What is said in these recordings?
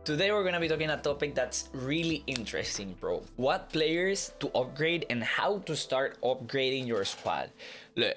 Today we're gonna be talking a topic that's really interesting, bro. What players to upgrade and how to start upgrading your squad. Look,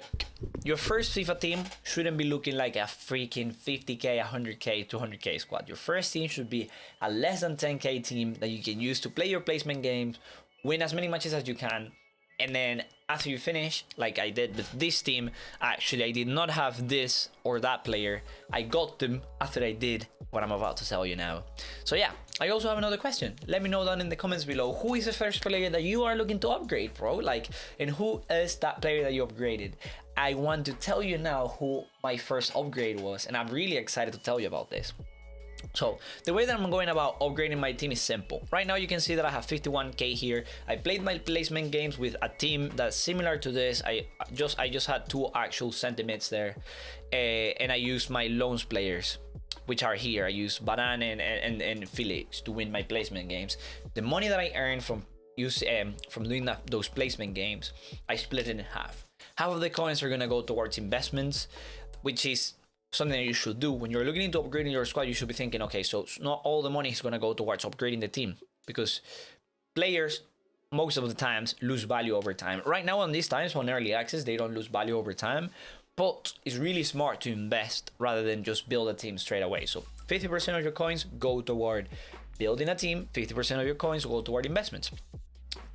your first FIFA team shouldn't be looking like a freaking 50k, 100k, 200k squad. Your first team should be a less than 10k team that you can use to play your placement games, win as many matches as you can, and then after you finish, like I did with this team, actually I did not have this or that player. I got them after I did what I'm about to tell you now. So yeah, I also have another question. Let me know down in the comments below, who is the first player that you are looking to upgrade, bro? Like, and who is that player that you upgraded? I want to tell you now who my first upgrade was, and I'm really excited to tell you about this. So the way that I'm going about upgrading my team is simple. Right now you can see that I have 51k here. I played my placement games with a team that's similar to this. I just had two actual centimates there, and I used my loans players, which are here. I use Baran and Felix to win my placement games. The money that I earned from doing those placement games, I split it in half. Half of the coins are gonna go towards investments, which is something that you should do. When you're looking into upgrading your squad, you should be thinking, okay, so not all the money is going to go towards upgrading the team, because players most of the times lose value over time. Right now on these times on early access, they don't lose value over time, but it's really smart to invest rather than just build a team straight away. So 50% of your coins go toward building a team, 50% of your coins go toward investments.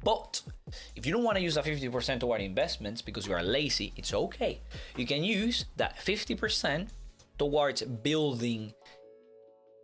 But if you don't want to use that 50% toward investments because you are lazy, it's okay. You can use that 50% towards building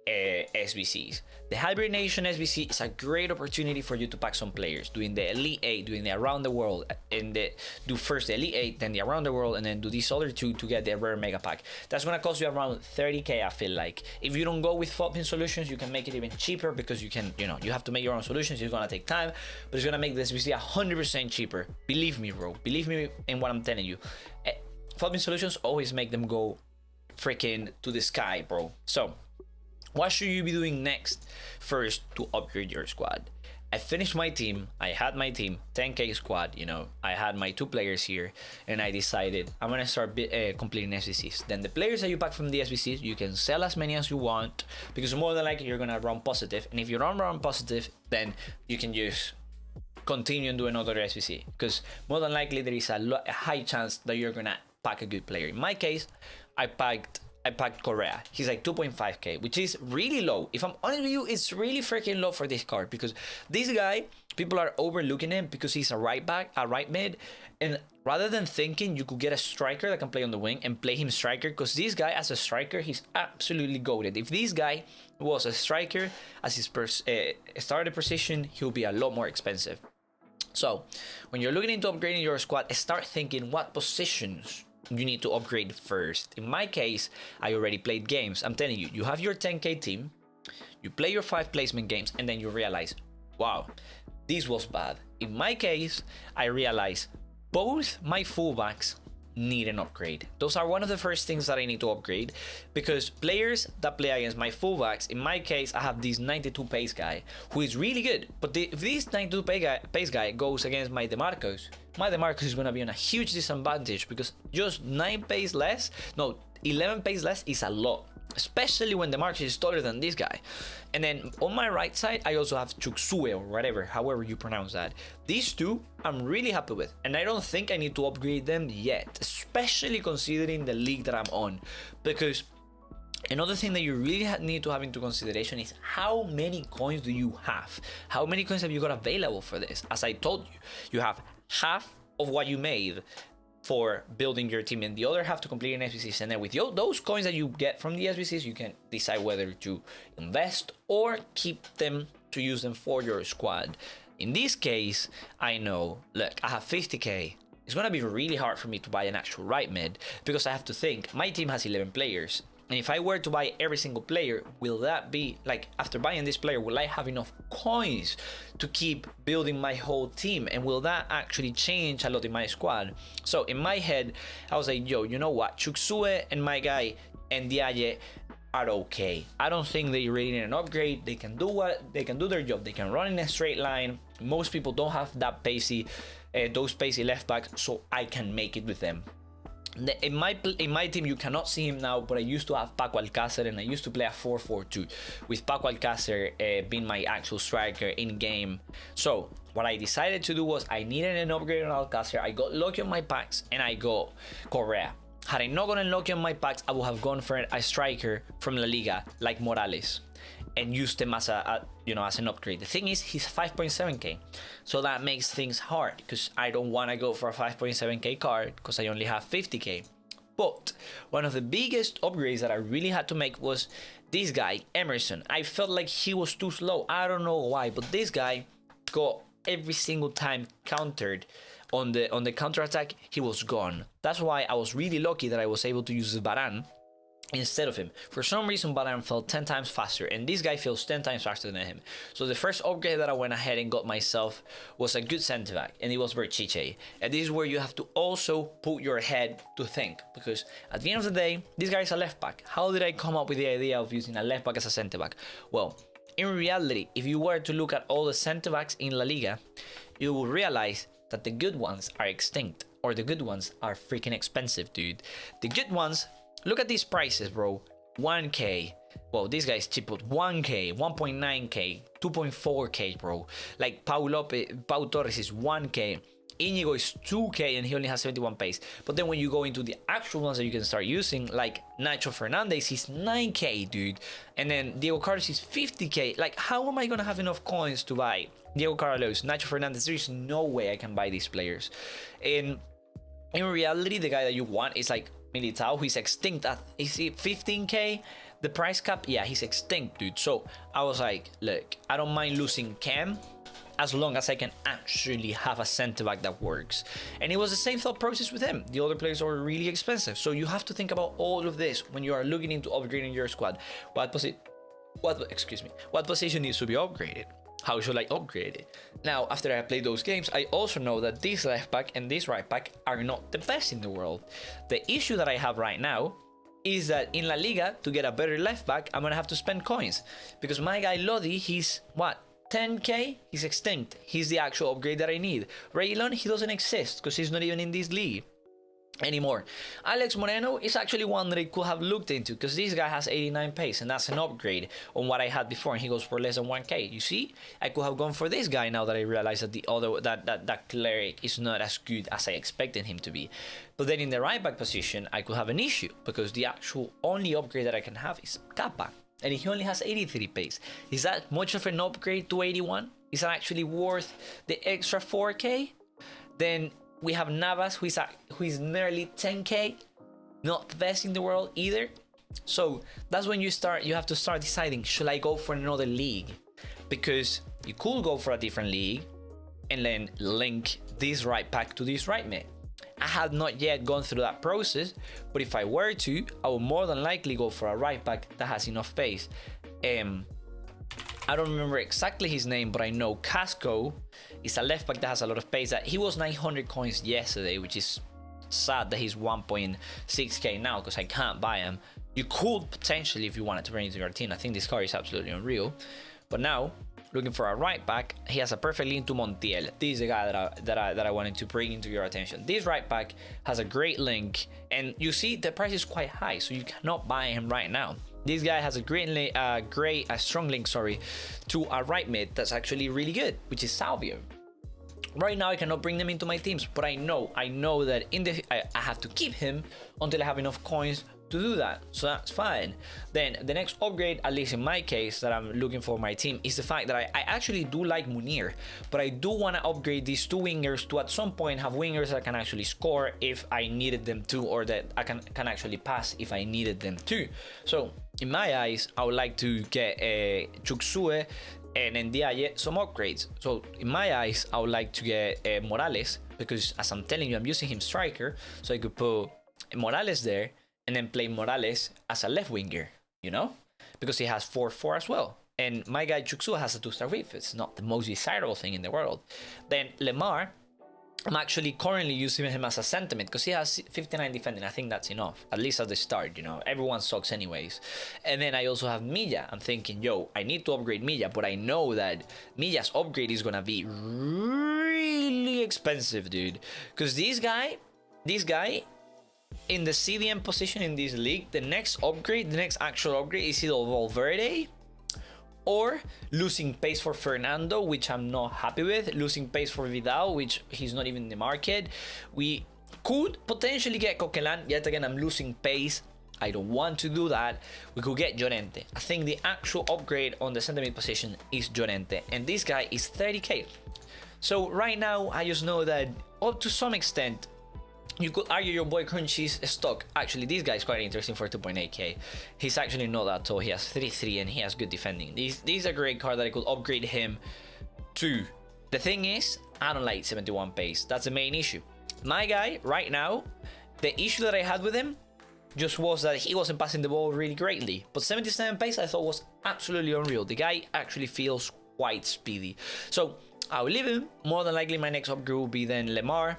SBCs. The Hibernation SBC is a great opportunity for you to pack some players, doing the Elite 8, doing the Around the World, and do first the Elite 8, then the Around the World, and then do these other two to get the rare mega pack. That's going to cost you around 30k, I feel like. If you don't go with Flopping Solutions, you can make it even cheaper, because you can, you have to make your own solutions. It's going to take time, but it's going to make the SBC 100% cheaper. Believe me, bro. Believe me in what I'm telling you. Flopping Solutions always make them go freaking to the sky, bro. So what should you be doing next first to upgrade your squad? I finished my team. I had my team 10k squad, I had my two players here, and I decided I'm gonna start completing SBCs. Then the players that you pack from the SBCs, you can sell as many as you want, because more than likely you're gonna run positive, and if you don't run positive, then you can just continue and do another SBC, because more than likely there is a high chance that you're gonna pack a good player. In my case, I packed Correa. He's like 2.5k, which is really low. If I'm honest with you, it's really freaking low for this card, because this guy, people are overlooking him because he's a right back, a right mid, and rather than thinking you could get a striker that can play on the wing and play him striker, because this guy as a striker, he's absolutely goated. If this guy was a striker as his starting position, he'll be a lot more expensive. So when you're looking into upgrading your squad, start thinking what positions you need to upgrade first. In my case, I already played games. I'm telling you, you have your 10k team, you play your 5 placement games, and then you realize, wow, this was bad. In my case, I realized both my fullbacks need an upgrade. Those are one of the first things that I need to upgrade, because players that play against my fullbacks, in my case, I have this 92 pace guy who is really good, but if this 92 pace guy goes against my DeMarcos, my DeMarcos is going to be on a huge disadvantage, because just 11 pace less is a lot, especially when DeMarcos is taller than this guy. And then on my right side, I also have Chuksue, or however you pronounce that. These two I'm really happy with, and I don't think I need to upgrade them yet, especially considering the league that I'm on, because another thing that you really need to have into consideration is how many coins do you have? How many coins have you got available for this? As I told you, you have half of what you made for building your team and the other half to complete an SBCs, and then with those coins that you get from the SBCs, you can decide whether to invest or keep them to use them for your squad. In this case, I know, look, I have 50k. It's gonna be really hard for me to buy an actual right mid, because I have to think my team has 11 players. And if I were to buy every single player, will that be, like, after buying this player, will I have enough coins to keep building my whole team? And will that actually change a lot in my squad? So in my head, I was like, yo, you know what? Chuksue and my guy Ndiaye are okay. I don't think they really need an upgrade. They can do their job. They can run in a straight line. Most people don't have that pacey, those pacey left backs, so I can make it with them. In my team, you cannot see him now, but I used to have Paco Alcácer, and I used to play a 4-4-2 with Paco Alcácer being my actual striker in game. So what I decided to do was I needed an upgrade on Alcácer. I got lucky on my packs, and I got Correa. Had I not gotten lucky on my packs, I would have gone for a striker from La Liga like Morales and used him as as an upgrade. The thing is, he's 5.7k, so that makes things hard because I don't want to go for a 5.7k card because I only have 50k. But one of the biggest upgrades that I really had to make was this guy, Emerson. I felt like he was too slow. I don't know why, but this guy got every single time countered. On the counter attack, he was gone. That's why I was really lucky that I was able to use Varane instead of him. For some reason, Varane felt 10 times faster, and this guy feels 10 times faster than him. So the first upgrade that I went ahead and got myself was a good centre back, and it was Berchiche. And this is where you have to also put your head to think, because at the end of the day, this guy is a left back. How did I come up with the idea of using a left back as a centre back? Well, in reality, if you were to look at all the centre backs in La Liga, you will realize that the good ones are extinct, or the good ones are freaking expensive, dude. The good ones, look at these prices, bro. 1k. Well, this guy's cheap, but 1k, 1.9k, 2.4k, bro. Like Pau Torres is 1k. Inigo is 2k and he only has 71 pace. But then when you go into the actual ones that you can start using, like Nacho Fernandez, he's 9k, dude. And then Diego Carlos is 50k. Like, how am I gonna have enough coins to buy Diego Carlos, Nacho Fernandez? There is no way I can buy these players. And in reality, the guy that you want is like Militao, who is extinct at, is he 15k? The price cap, yeah, he's extinct, dude. So I was like, look, I don't mind losing Cam as long as I can actually have a centre back that works. And it was the same thought process with him. The other players are really expensive, so you have to think about all of this when you are looking into upgrading your squad. What position needs to be upgraded? How should I upgrade it? Now, after I played those games, I also know that this left back and this right back are not the best in the world. The issue that I have right now is that in La Liga, to get a better left back, I'm gonna have to spend coins, because my guy Lodi, he's what, 10k? He's extinct. He's the actual upgrade that I need. Reguilon, he doesn't exist because he's not even in this league anymore. Alex Moreno is actually one that I could have looked into, because this guy has 89 pace, and that's an upgrade on what I had before, and he goes for less than 1k. You see, I could have gone for this guy now that I realized that the other that cleric is not as good as I expected him to be. But then in the right back position, I could have an issue, because the actual only upgrade that I can have is Kappa, and he only has 83 pace. Is that much of an upgrade to 81? Is that actually worth the extra 4k? Then we have Navas, who is nearly 10k, not the best in the world either. So that's when you have to start deciding, should I go for another league? Because you could go for a different league and then link this right pack to this right mid. I had not yet gone through that process, but if I were to, I would more than likely go for a right back that has enough pace. I don't remember exactly his name, but I know Casco is a left back that has a lot of pace. That he was 900 coins yesterday, which is sad that he's 1.6k now, because I can't buy him. You could potentially, if you wanted to bring it to your team. I think this card is absolutely unreal. But now, looking for a right back, he has a perfect link to Montiel. This is the guy that I wanted to bring into your attention. This right back has a great link, and you see the price is quite high, so you cannot buy him right now. This guy has a strong link, to a right mid that's actually really good, which is Salvio. Right now, I cannot bring them into my teams, but I know that I have to keep him until I have enough coins to do that, so that's fine. Then the next upgrade, at least in my case, that I'm looking for my team, is the fact that I actually do like Munir, but I do want to upgrade these two wingers to at some point have wingers that can actually score if I needed them to, or that I can actually pass if I needed them to. So in my eyes, I would like to get Chuksue and Ndiaye some upgrades. So in my eyes, I would like to get Morales, because as I'm telling you, I'm using him striker, so I could put Morales there and then play Morales as a left winger, you know, because he has 4-4 as well. And my guy Chuksua has a 2-star whip. It's not the most desirable thing in the world. Then Lemar, I'm actually currently using him as a sentiment because he has 59 defending. I think that's enough, at least at the start, you know. Everyone sucks anyways. And then I also have Milla. I'm thinking, yo, I need to upgrade Milla, but I know that Milla's upgrade is gonna be really expensive, dude. Because this guy in the CDM position in this league, the next upgrade, the next actual upgrade is either Valverde or losing pace for Fernando, which I'm not happy with, losing pace for Vidal, which he's not even in the market. We could potentially get Coquelin. Yet again, I'm losing pace. I don't want to do that. We could get Llorente. I think the actual upgrade on the center mid position is Llorente, and this guy is 30k. So right now, I just know that up to some extent, you could argue your boy Crunchy's stock. Actually, this guy is quite interesting for 2.8k. He's actually not that tall. He has 3-3 and he has good defending. These are great card that I could upgrade him to. The thing is, I don't like 71 pace. That's the main issue. My guy, right now, the issue that I had with him just was that he wasn't passing the ball really greatly. But 77 pace I thought was absolutely unreal. The guy actually feels quite speedy. So I'll leave him. More than likely my next upgrade will be then Lemar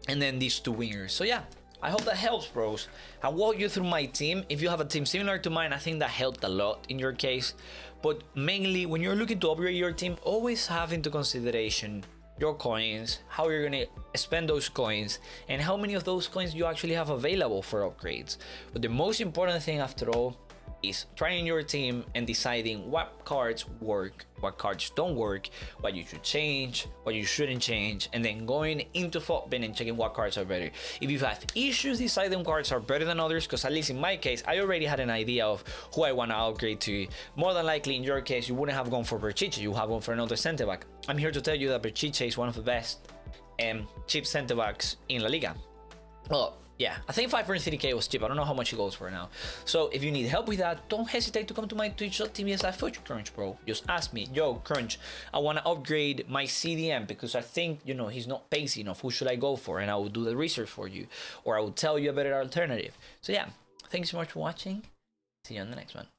and then these two wingers. So yeah, I hope that helps, bros. I'll walk you through my team. If you have a team similar to mine, I think that helped a lot in your case. But mainly when you're looking to upgrade your team, always have into consideration your coins, how you're gonna spend those coins, and how many of those coins you actually have available for upgrades. But the most important thing after all is trying your team and deciding what cards work, what cards don't work, what you should change, what you shouldn't change, and then going into FOB bin and checking what cards are better. If you have issues deciding cards are better than others, because at least in my case, I already had an idea of who I want to upgrade to. More than likely in your case, you wouldn't have gone for Berchiche, you have gone for another center back. I'm here to tell you that Berchiche is one of the best cheap center backs in La Liga. Well, yeah, I think 5.3k was cheap. I don't know how much it goes for now. So if you need help with that, don't hesitate to come to my twitch.tv/Crunch, bro. Just ask me, yo, Crunch, I want to upgrade my CDM because I think, you know, he's not pacey enough. Who should I go for? And I will do the research for you. Or I will tell you a better alternative. So yeah, thanks so much for watching. See you on the next one.